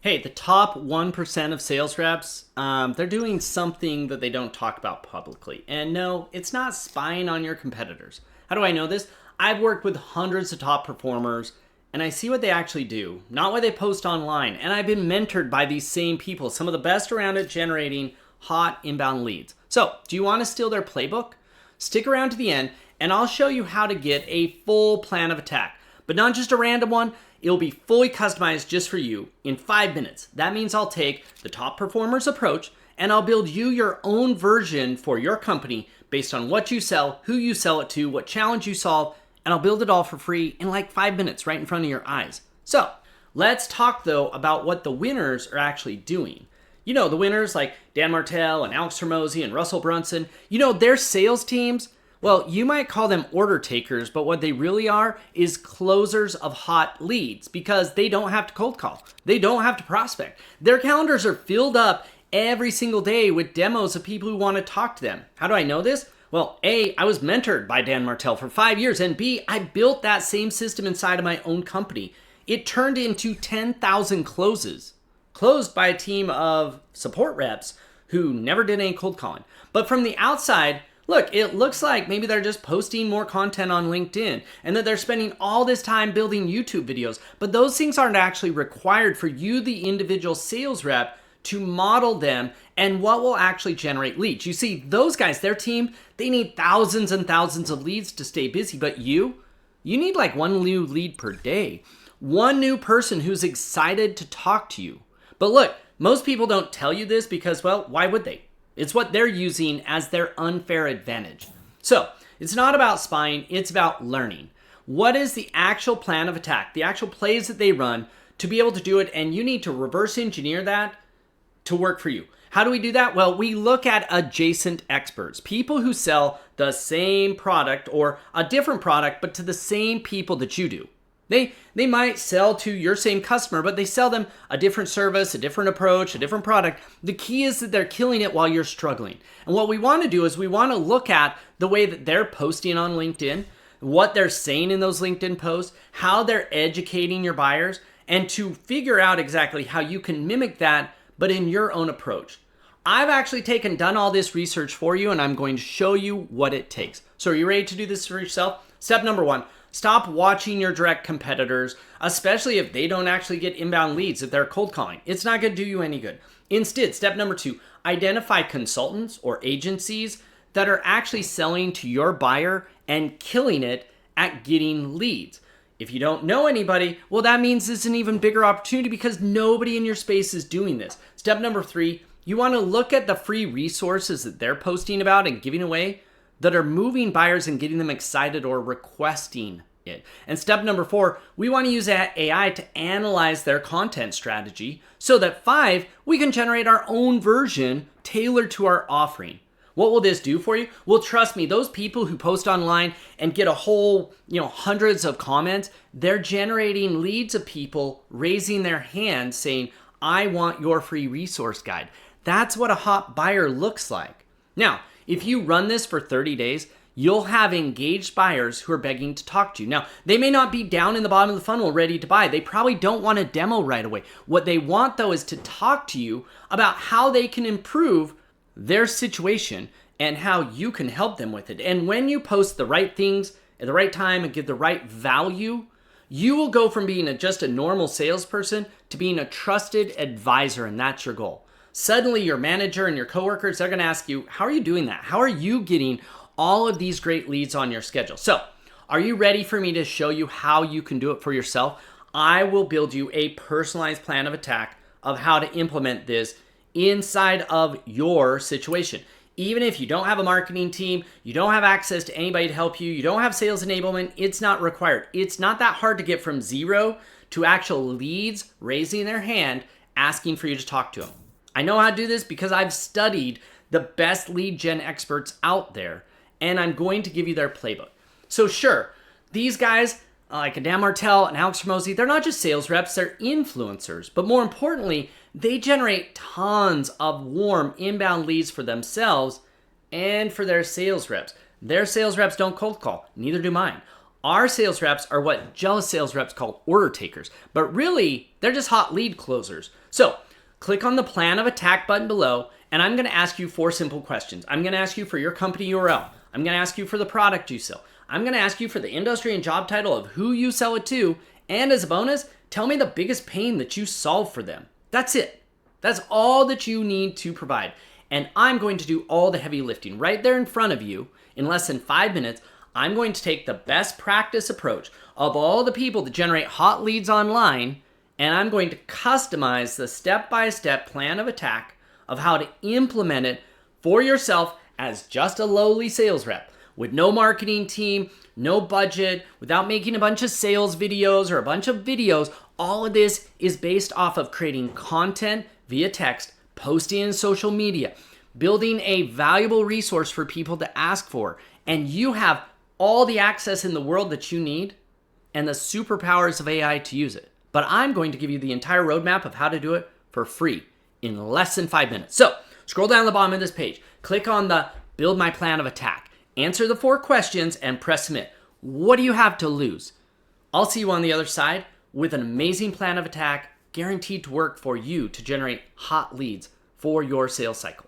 Hey, the top 1% of sales reps, they're doing something that they don't talk about publicly. And no, it's not spying on your competitors. How do I know this? I've worked with hundreds of top performers and I see what they actually do, not what they post online. And I've been mentored by these same people, some of the best around at generating hot inbound leads. So, do you want to steal their playbook? Stick around to the end and I'll show you how to get a full plan of attack, but not just a random one. It'll be fully customized just for you in 5 minutes. That means I'll take the top performers approach and I'll build you your own version for your company based on what you sell, who you sell it to, what challenge you solve, and I'll build it all for free in like 5 minutes right in front of your eyes. So let's talk though about what the winners are actually doing. You know, the winners like Dan Martell and Alex Hormozi and Russell Brunson, you know, their sales teams, well, you might call them order takers, but what they really are is closers of hot leads because they don't have to cold call. They don't have to prospect. Their calendars are filled up every single day with demos of people who want to talk to them. How do I know this? Well, A, I was mentored by Dan Martell for 5 years, and B, I built that same system inside of my own company. It turned into 10,000 closes, closed by a team of support reps who never did any cold calling. But from the outside, look, it looks like maybe they're just posting more content on LinkedIn and that they're spending all this time building YouTube videos, but those things aren't actually required for you, the individual sales rep, to model them and what will actually generate leads. You see, those guys, their team, they need thousands and thousands of leads to stay busy, but you need like one new lead per day, one new person who's excited to talk to you. But look, most people don't tell you this because, well, why would they? It's what they're using as their unfair advantage. So it's not about spying, it's about learning. What is the actual plan of attack, the actual plays that they run to be able to do it, and you need to reverse engineer that to work for you. How do we do that? Well, we look at adjacent experts, people who sell the same product or a different product, but to the same people that you do. They might sell to your same customer, but they sell them a different service, a different approach, a different product. The key is that they're killing it while you're struggling. And what we want to do is we want to look at the way that they're posting on LinkedIn, what they're saying in those LinkedIn posts, how they're educating your buyers, and to figure out exactly how you can mimic that, but in your own approach. I've actually done all this research for you, and I'm going to show you what it takes. So are you ready to do this for yourself? Step number 1. Stop watching your direct competitors, especially if they don't actually get inbound leads, if they're cold calling. It's not going to do you any good. Instead, step number 2, identify consultants or agencies that are actually selling to your buyer and killing it at getting leads. If you don't know anybody, well, that means it's an even bigger opportunity because nobody in your space is doing this. Step number 3, you want to look at the free resources that they're posting about and giving away that are moving buyers and getting them excited or requesting it. And step number 4, we want to use AI to analyze their content strategy so that 5, we can generate our own version tailored to our offering. What will this do for you? Well, trust me, those people who post online and get a whole, hundreds of comments, they're generating leads of people raising their hands saying, I want your free resource guide. That's what a hot buyer looks like. Now, if you run this for 30 days, you'll have engaged buyers who are begging to talk to you. Now, they may not be down in the bottom of the funnel ready to buy. They probably don't want a demo right away. What they want, though, is to talk to you about how they can improve their situation and how you can help them with it. And when you post the right things at the right time and give the right value, you will go from being just a normal salesperson to being a trusted advisor, and that's your goal. Suddenly your manager and your coworkers, they're going to ask you, how are you doing that? How are you getting all of these great leads on your schedule? So, are you ready for me to show you how you can do it for yourself? I will build you a personalized plan of attack of how to implement this inside of your situation. Even if you don't have a marketing team, you don't have access to anybody to help you, you don't have sales enablement, it's not required. It's not that hard to get from 0 to actual leads raising their hand, asking for you to talk to them. I know how to do this because I've studied the best lead gen experts out there, and I'm going to give you their playbook. So sure, these guys like Dan Martell and Alex Hormozi, they're not just sales reps, they're influencers. But more importantly, they generate tons of warm inbound leads for themselves and for their sales reps. Their sales reps don't cold call, neither do mine. Our sales reps are what jealous sales reps call order takers, but really, they're just hot lead closers. So, click on the plan of attack button below, and I'm going to ask you 4 simple questions. I'm going to ask you for your company URL. I'm going to ask you for the product you sell. I'm going to ask you for the industry and job title of who you sell it to, and as a bonus, tell me the biggest pain that you solve for them. That's it. That's all that you need to provide. And I'm going to do all the heavy lifting right there in front of you in less than 5 minutes. I'm going to take the best practice approach of all the people that generate hot leads online, and I'm going to customize the step-by-step plan of attack of how to implement it for yourself as just a lowly sales rep with no marketing team, no budget, without making a bunch of sales videos or a bunch of videos. All of this is based off of creating content via text, posting in social media, building a valuable resource for people to ask for, and you have all the access in the world that you need and the superpowers of AI to use it. But I'm going to give you the entire roadmap of how to do it for free in less than 5 minutes. So scroll down the bottom of this page, click on the build my plan of attack, answer the 4 questions and press submit. What do you have to lose? I'll see you on the other side with an amazing plan of attack guaranteed to work for you to generate hot leads for your sales cycle.